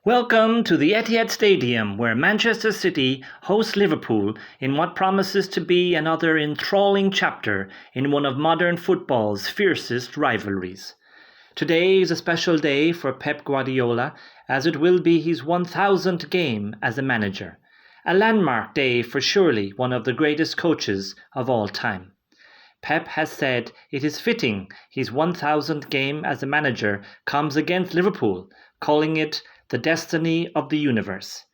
Welcome to the Etihad Stadium, where Manchester City hosts Liverpool in what promises to be another enthralling chapter in one of modern football's fiercest rivalries. Today is a special day for Pep Guardiola, as it will be his 1000th game as a manager. A landmark day for surely one of the greatest coaches of all time. Pep has said it is fitting his 1000th game as a manager comes against Liverpool, calling it the destiny of the universe.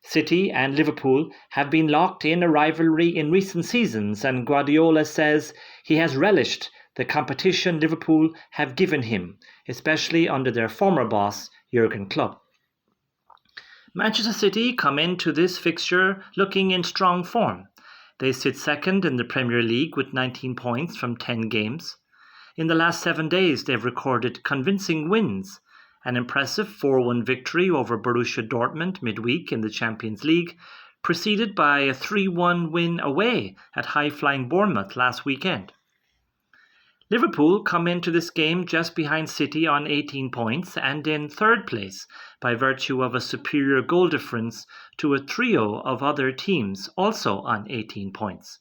City and Liverpool have been locked in a rivalry in recent seasons, and Guardiola says he has relished the competition Liverpool have given him, especially under their former boss, Jurgen Klopp. Manchester City come into this fixture looking in strong form. They sit second in the Premier League with 19 points from 10 games. In the last 7 days, they've recorded convincing wins. An impressive 4-1 victory over Borussia Dortmund midweek in the Champions League, preceded by a 3-1 win away at high-flying Bournemouth last weekend. Liverpool come into this game just behind City on 18 points and in third place by virtue of a superior goal difference to a trio of other teams also on 18 points.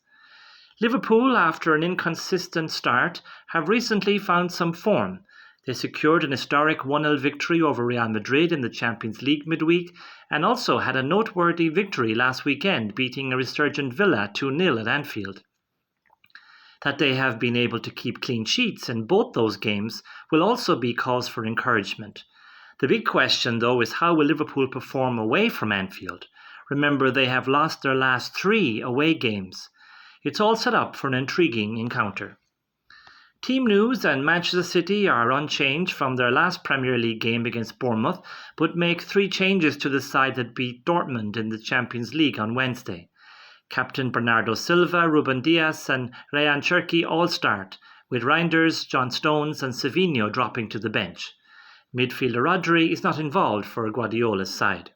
Liverpool, after an inconsistent start, have recently found some form. They secured an historic 1-0 victory over Real Madrid in the Champions League midweek and also had a noteworthy victory last weekend, beating a resurgent Villa 2-0 at Anfield. That they have been able to keep clean sheets in both those games will also be cause for encouragement. The big question, though, is how will Liverpool perform away from Anfield? Remember, they have lost their last 3 away games. It's all set up for an intriguing encounter. Team news and Manchester City are unchanged from their last Premier League game against Bournemouth, but make 3 changes to the side that beat Dortmund in the Champions League on Wednesday. Captain Bernardo Silva, Ruben Dias and Cherki all start, with Reijnders, John Stones and Savinho dropping to the bench. Midfielder Rodri is not involved for Guardiola's side.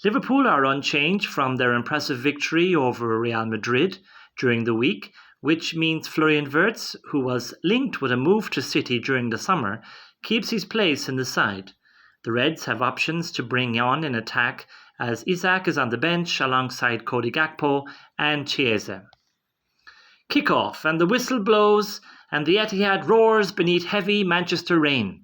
Liverpool are unchanged from their impressive victory over Real Madrid during the week, which means Florian Wirtz, who was linked with a move to City during the summer, keeps his place in the side. The Reds have options to bring on in attack as Isak is on the bench alongside Gakpo and Chiesa. Kick-off and the whistle blows and the Etihad roars beneath heavy Manchester rain.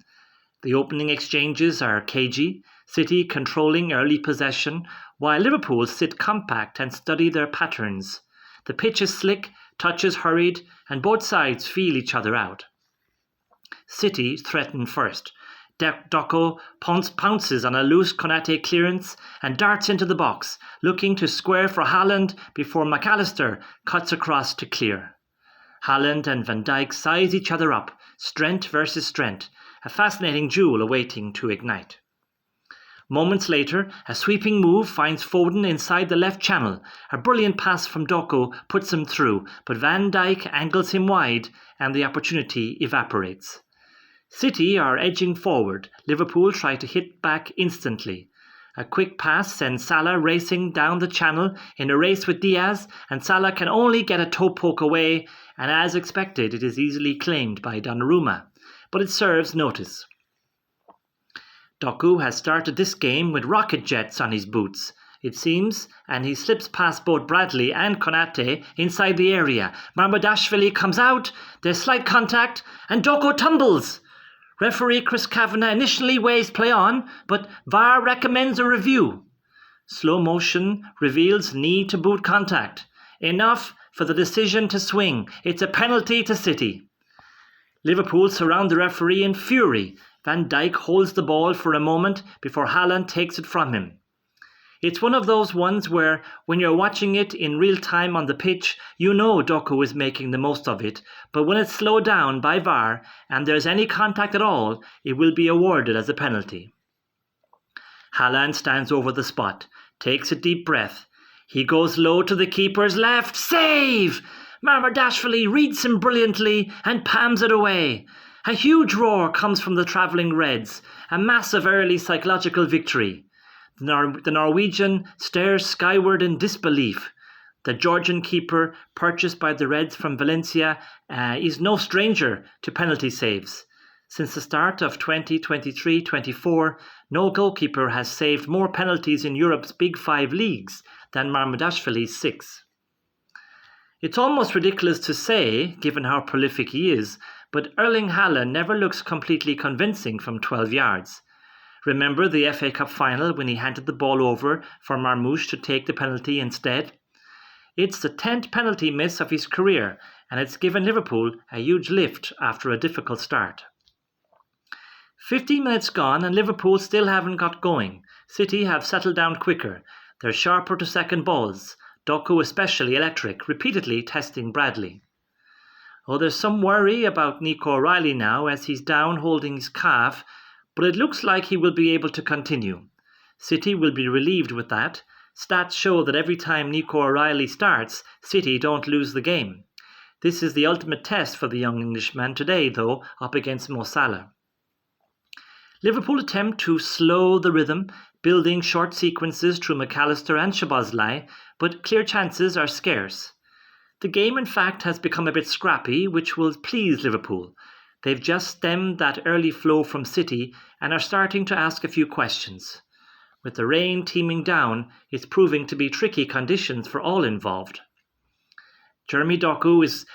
The opening exchanges are cagey, City controlling early possession, while Liverpool sit compact and study their patterns. The pitch is slick, touches hurried, and both sides feel each other out. City threaten first. Doku pounces on a loose Konate clearance and darts into the box, looking to square for Haaland before Allister cuts across to clear. Haaland and Van Dijk size each other up, strength versus strength, a fascinating duel awaiting to ignite. Moments later, a sweeping move finds Foden inside the left channel. A brilliant pass from Doku puts him through, but Van Dijk angles him wide and the opportunity evaporates. City are edging forward. Liverpool try to hit back instantly. A quick pass sends Salah racing down the channel in a race with Diaz, and Salah can only get a toe poke away, and as expected it is easily claimed by Donnarumma. But it serves notice. Doku has started this game with rocket jets on his boots, it seems, and he slips past both Bradley and Konate inside the area. Marmadashvili comes out, there's slight contact, and Doku tumbles. Referee Chris Kavanagh initially weighs play on, but VAR recommends a review. Slow motion reveals knee to boot contact. Enough for the decision to swing. It's a penalty to City. Liverpool surround the referee in fury. Van Dijk holds the ball for a moment before Haaland takes it from him. It's one of those ones where, when you're watching it in real time on the pitch, you know Doku is making the most of it, but when it's slowed down by VAR and there's any contact at all, it will be awarded as a penalty. Haaland stands over the spot, takes a deep breath. He goes low to the keeper's left. Save! Marmadashvili reads him brilliantly and palms it away. A huge roar comes from the travelling Reds, a massive early psychological victory. The Norwegian stares skyward in disbelief. The Georgian keeper, purchased by the Reds from Valencia, is no stranger to penalty saves. Since the start of 2023-24, no goalkeeper has saved more penalties in Europe's Big Five leagues than Marmadashvili's 6. It's almost ridiculous to say, given how prolific he is, but Erling Haaland never looks completely convincing from 12 yards. Remember the FA Cup final when he handed the ball over for Marmoush to take the penalty instead? It's the 10th penalty miss of his career, and it's given Liverpool a huge lift after a difficult start. 15 minutes gone and Liverpool still haven't got going. City have settled down quicker. They're sharper to second balls. Doku especially electric, repeatedly testing Bradley. Oh, there's some worry about Nico O'Reilly now as he's down holding his calf, but it looks like he will be able to continue. City will be relieved with that. Stats show that every time Nico O'Reilly starts, City don't lose the game. This is the ultimate test for the young Englishman today, though, up against Mo Salah. Liverpool attempt to slow the rhythm, building short sequences through McAllister and Szoboszlai, but clear chances are scarce. The game, in fact, has become a bit scrappy, which will please Liverpool. They've just stemmed that early flow from City and are starting to ask a few questions. With the rain teeming down, it's proving to be tricky conditions for all involved. Jeremy Doku is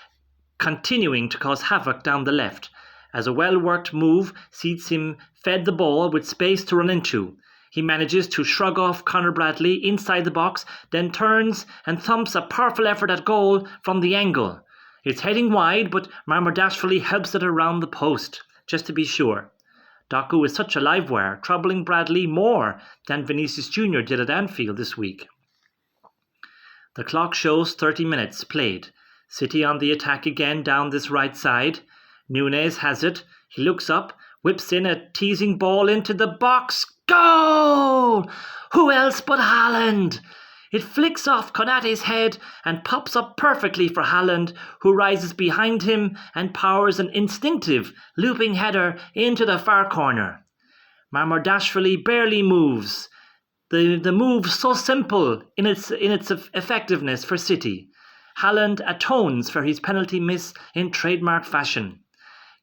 continuing to cause havoc down the left, as a well-worked move sees him fed the ball with space to run into. He manages to shrug off Conor Bradley inside the box, then turns and thumps a powerful effort at goal from the angle. It's heading wide, but Marmadashvili helps it around the post, just to be sure. Doku is such a live wire, troubling Bradley more than Vinicius Jr. did at Anfield this week. The clock shows 30 minutes played. City on the attack again down this right side. Nunes has it. He looks up, whips in a teasing ball into the box. Goal! Who else but Haaland? It flicks off Konate's head and pops up perfectly for Haaland, who rises behind him and powers an instinctive looping header into the far corner. Marmadashvili barely moves. The move so simple in its effectiveness for City. Haaland atones for his penalty miss in trademark fashion.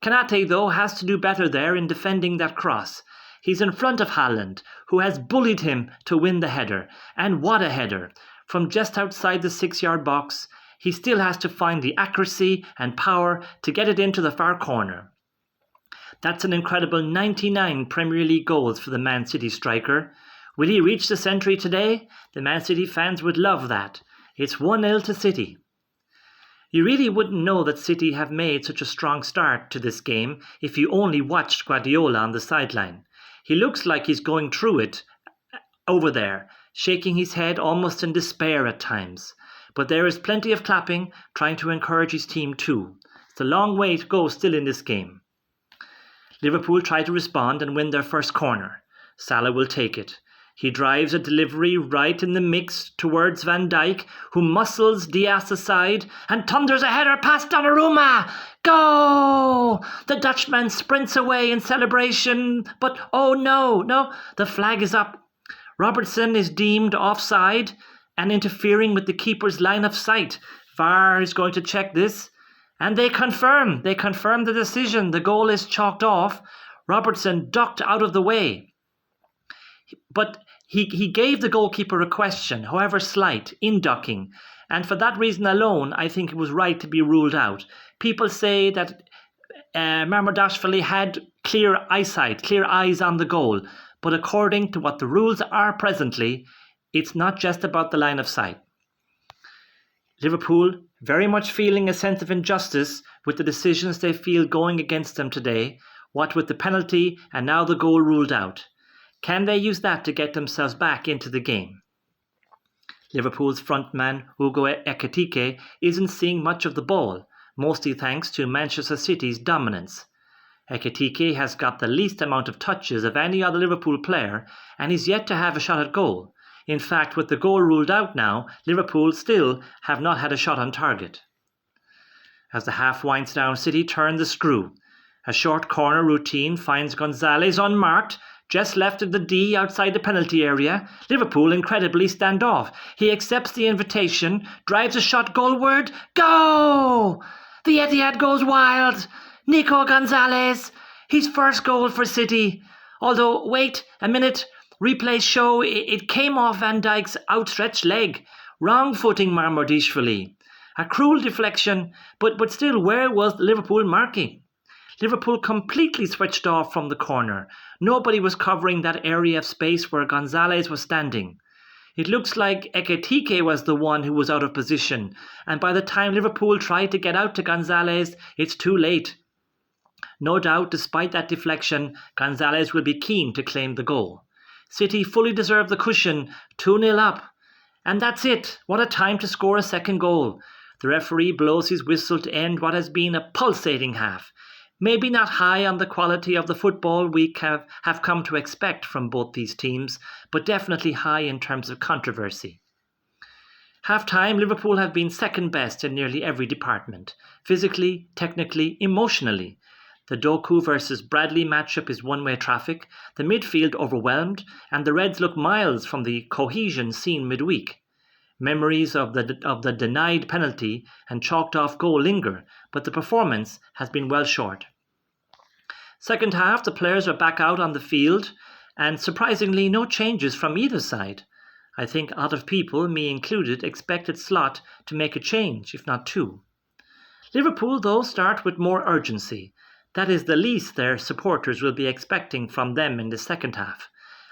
Konate, though, has to do better there in defending that cross. He's in front of Haaland, who has bullied him to win the header. And what a header! From just outside the 6-yard box, he still has to find the accuracy and power to get it into the far corner. That's an incredible 99 Premier League goals for the Man City striker. Will he reach the century today? The Man City fans would love that. It's 1-0 to City. You really wouldn't know that City have made such a strong start to this game if you only watched Gvardiol on the sideline. He looks like he's going through it over there, shaking his head almost in despair at times. But there is plenty of clapping, trying to encourage his team too. It's a long way to go still in this game. Liverpool try to respond and win their first corner. Salah will take it. He drives a delivery right in the mix towards Van Dijk, who muscles Diaz aside and thunders a header past Donnarumma. Go! The Dutchman sprints away in celebration, but oh no, the flag is up. Robertson is deemed offside and interfering with the keeper's line of sight. VAR is going to check this, and they confirm the decision. The goal is chalked off. Robertson ducked out of the way. But he gave the goalkeeper a question, however slight, in ducking. And for that reason alone, I think it was right to be ruled out. People say that Marmadashvili had clear eyesight, clear eyes on the goal. But according to what the rules are presently, it's not just about the line of sight. Liverpool very much feeling a sense of injustice with the decisions they feel going against them today, what with the penalty and now the goal ruled out. Can they use that to get themselves back into the game? Liverpool's frontman Ekitike isn't seeing much of the ball, mostly thanks to Manchester City's dominance. Ekitike has got the least amount of touches of any other Liverpool player and is yet to have a shot at goal. In fact, with the goal ruled out now, Liverpool still have not had a shot on target. As the half winds down, City turn the screw. A short corner routine finds Gonzalez unmarked, just left of the D outside the penalty area. Liverpool incredibly stand off. He accepts the invitation, drives a shot goalward. Go! The Etihad goes wild. Nico Gonzalez. His first goal for City. Although, wait a minute, replays show it came off Van Dijk's outstretched leg. Wrong footing Marmadashvili. A cruel deflection, but still, where was Liverpool marking? Liverpool completely switched off from the corner. Nobody was covering that area of space where Gonzalez was standing. It looks like Ekitike was the one who was out of position, and by the time Liverpool tried to get out to Gonzalez, it's too late. No doubt, despite that deflection, Gonzalez will be keen to claim the goal. City fully deserved the cushion, 2-0 up. And that's it. What a time to score a second goal. The referee blows his whistle to end what has been a pulsating half. Maybe not high on the quality of the football we have come to expect from both these teams, but definitely high in terms of controversy. Half-time, Liverpool have been second best in nearly every department. Physically, technically, emotionally. The Doku versus Bradley matchup is one-way traffic, the midfield overwhelmed, and the Reds look miles from the cohesion seen midweek. Memories of the denied penalty and chalked off goal linger, but the performance has been well short. Second half, the players are back out on the field, and surprisingly no changes from either side. I think a lot of people, me included, expected Slot to make a change, if not two. Liverpool, though, start with more urgency. That is the least their supporters will be expecting from them in the second half.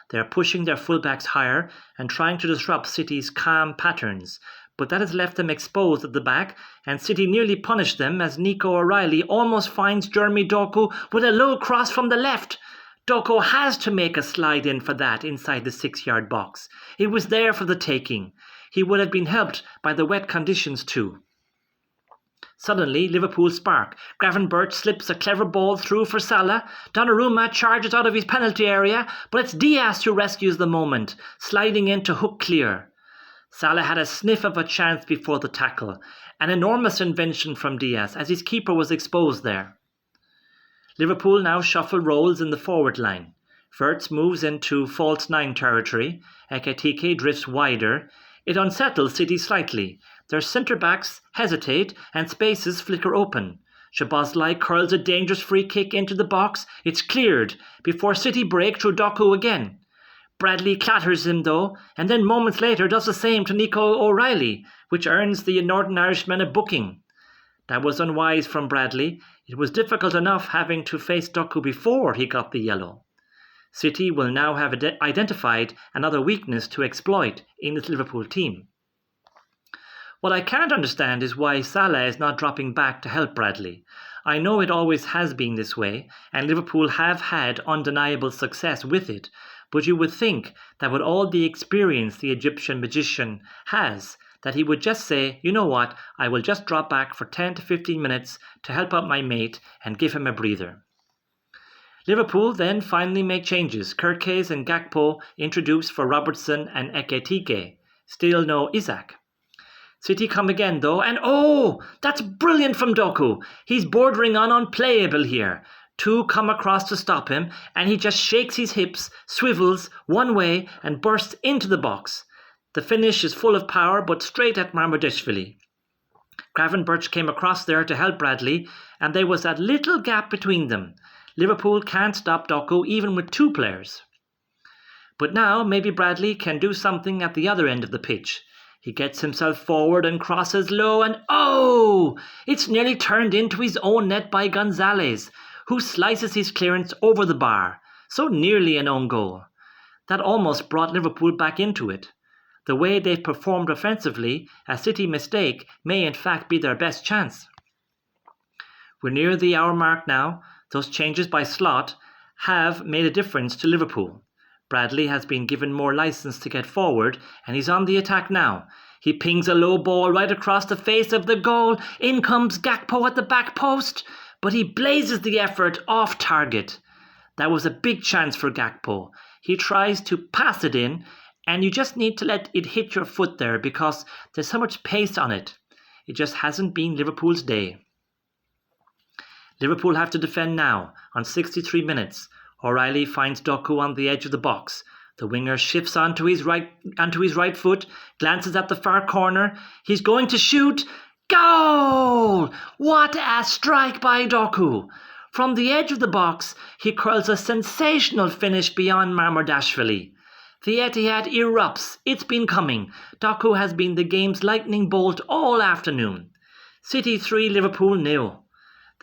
They are pushing their fullbacks higher and trying to disrupt City's calm patterns, but that has left them exposed at the back, and City nearly punished them as Nico O'Reilly almost finds Jeremy Doku with a low cross from the left. Doku has to make a slide in for that inside the 6-yard box. It was there for the taking. He would have been helped by the wet conditions too. Suddenly, Liverpool spark. Gravenberch slips a clever ball through for Salah. Donnarumma charges out of his penalty area, but it's Diaz who rescues the moment, sliding in to hook clear. Salah had a sniff of a chance before the tackle. An enormous invention from Diaz, as his keeper was exposed there. Liverpool now shuffle roles in the forward line. Wirtz moves into false 9 territory. Ekitike drifts wider. It unsettles City slightly. Their centre-backs hesitate and spaces flicker open. Szoboszlai curls a dangerous free kick into the box. It's cleared before City break through Doku again. Bradley clatters him though, and then moments later does the same to Nico O'Reilly, which earns the Northern Irishman a booking. That was unwise from Bradley. It was difficult enough having to face Doku before he got the yellow. City will now have identified another weakness to exploit in its Liverpool team. What I can't understand is why Salah is not dropping back to help Bradley. I know it always has been this way, and Liverpool have had undeniable success with it, but you would think that with all the experience the Egyptian magician has, that he would just say, you know what, I will just drop back for 10 to 15 minutes to help out my mate and give him a breather. Liverpool then finally make changes. Kerkez and Gakpo introduced for Robertson and Ekitike. Still no Isak. City come again though, and oh, that's brilliant from Doku. He's bordering on unplayable here. Two come across to stop him, and he just shakes his hips, swivels one way, and bursts into the box. The finish is full of power, but straight at Marmadashvili. Gravenberch came across there to help Bradley, and there was that little gap between them. Liverpool can't stop Doku even with two players. But now maybe Bradley can do something at the other end of the pitch. He gets himself forward and crosses low, and oh! It's nearly turned into his own net by Gonzalez, who slices his clearance over the bar. So nearly an own goal. That almost brought Liverpool back into it. The way they've performed offensively, a City mistake may in fact be their best chance. We're near the hour mark now. Those changes by Slot have made a difference to Liverpool. Bradley has been given more license to get forward, and he's on the attack now. He pings a low ball right across the face of the goal. In comes Gakpo at the back post, but he blazes the effort off target. That was a big chance for Gakpo. He tries to pass it in, and you just need to let it hit your foot there because there's so much pace on it. It just hasn't been Liverpool's day. Liverpool have to defend now on 63 minutes. O'Reilly finds Doku on the edge of the box. The winger shifts onto his right foot, glances at the far corner. He's going to shoot. Goal! What a strike by Doku! From the edge of the box, he curls a sensational finish beyond Marmadashvili. The Etihad erupts. It's been coming. Doku has been the game's lightning bolt all afternoon. City 3, Liverpool 0.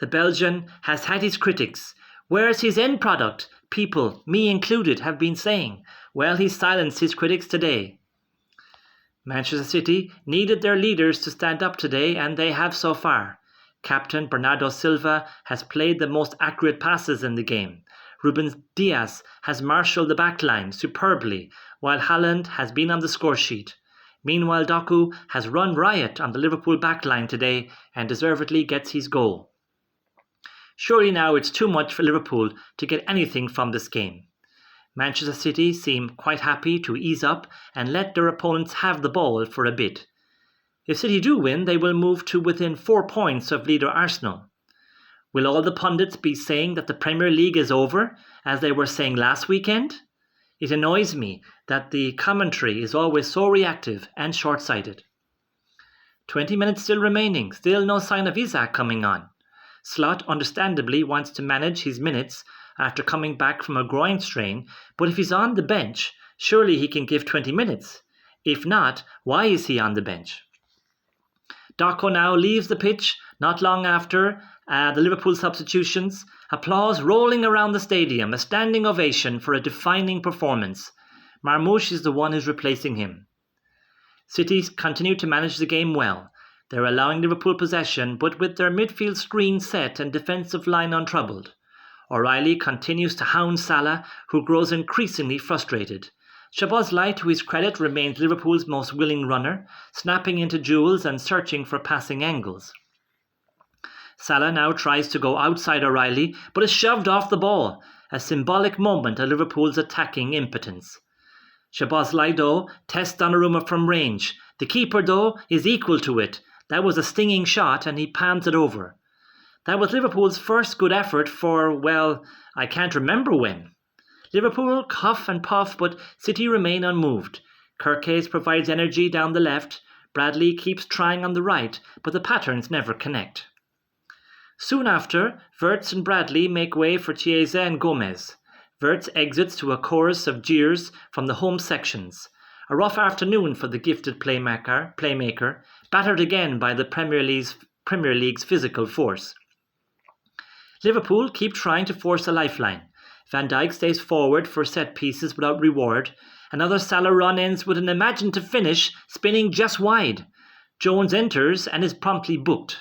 The Belgian has had his critics. Where's his end product? People, me included, have been saying. Well, he silenced his critics today. Manchester City needed their leaders to stand up today, and they have so far. Captain Bernardo Silva has played the most accurate passes in the game. Ruben Dias has marshalled the backline superbly, while Haaland has been on the score sheet. Meanwhile, Doku has run riot on the Liverpool backline today and deservedly gets his goal. Surely now it's too much for Liverpool to get anything from this game. Manchester City seem quite happy to ease up and let their opponents have the ball for a bit. If City do win, they will move to within 4 points of leader Arsenal. Will all the pundits be saying that the Premier League is over, as they were saying last weekend? It annoys me that the commentary is always so reactive and short-sighted. 20 minutes still remaining, still no sign of Isak coming on. Slot understandably wants to manage his minutes after coming back from a groin strain, but if he's on the bench, surely he can give 20 minutes. If not, why is he on the bench? Doku now leaves the pitch not long after the Liverpool substitutions. Applause rolling around the stadium, a standing ovation for a defining performance. Marmoush is the one who's replacing him. City continue to manage the game well. They're allowing Liverpool possession, but with their midfield screen set and defensive line untroubled. O'Reilly continues to hound Salah, who grows increasingly frustrated. Szoboszlai, to his credit, remains Liverpool's most willing runner, snapping into duels and searching for passing angles. Salah now tries to go outside O'Reilly, but is shoved off the ball, a symbolic moment of Liverpool's attacking impotence. Szoboszlai, though, tests Donnarumma from range. The keeper, though, is equal to it. That was a stinging shot and he palms it over. That was Liverpool's first good effort for, well, I can't remember when. Liverpool huff and puff, but City remain unmoved. Kerkez provides energy down the left. Bradley keeps trying on the right, but the patterns never connect. Soon after, Wirtz and Bradley make way for Chiesa and Gomez. Wirtz exits to a chorus of jeers from the home sections. A rough afternoon for the gifted playmaker, battered again by the Premier League's physical force. Liverpool keep trying to force a lifeline. Van Dijk stays forward for set pieces without reward. Another Salah run ends with an imaginative finish, spinning just wide. Jones enters and is promptly booked.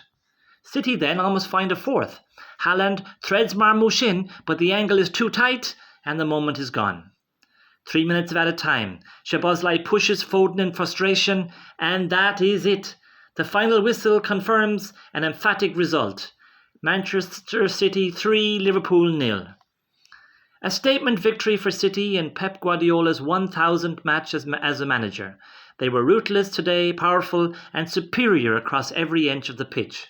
City then almost find a fourth. Haaland threads Marmoush in, but the angle is too tight and the moment is gone. 3 minutes at a time. Szoboszlai pushes Foden in frustration, and that is it. The final whistle confirms an emphatic result. Manchester City 3, Liverpool 0. A statement victory for City in Pep Guardiola's 1,000th match as a manager. They were ruthless today, powerful and superior across every inch of the pitch.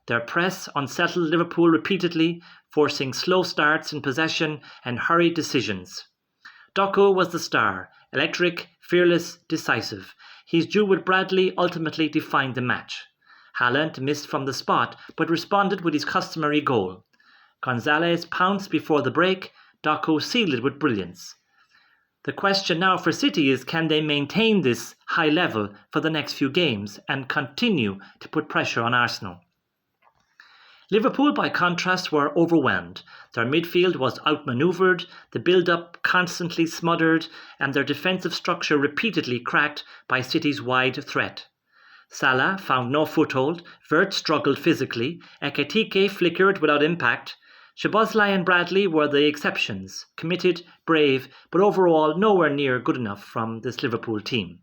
Their press unsettled Liverpool repeatedly, forcing slow starts in possession and hurried decisions. Doku was the star, electric, fearless, decisive. His duel with Bradley ultimately defined the match. Haaland missed from the spot, but responded with his customary goal. Gonzalez pounced before the break. Doku sealed it with brilliance. The question now for City is, can they maintain this high level for the next few games and continue to put pressure on Arsenal? Liverpool, by contrast, were overwhelmed. Their midfield was outmanoeuvred, the build-up constantly smothered, and their defensive structure repeatedly cracked by City's wide threat. Salah found no foothold, Wirtz struggled physically, Ekitike flickered without impact. Szoboszlai and Bradley were the exceptions, committed, brave, but overall nowhere near good enough from this Liverpool team.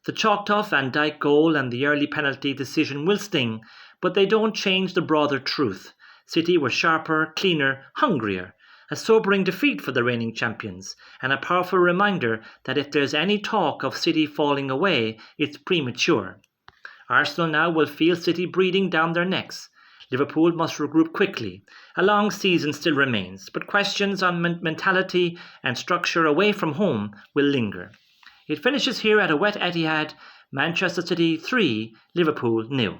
The chalked-off Van Dijk goal and the early penalty decision will sting, but they don't change the broader truth. City were sharper, cleaner, hungrier. A sobering defeat for the reigning champions, and a powerful reminder that if there's any talk of City falling away, it's premature. Arsenal now will feel City breathing down their necks. Liverpool must regroup quickly. A long season still remains, but questions on mentality and structure away from home will linger. It finishes here at a wet Etihad, Manchester City 3, Liverpool 0.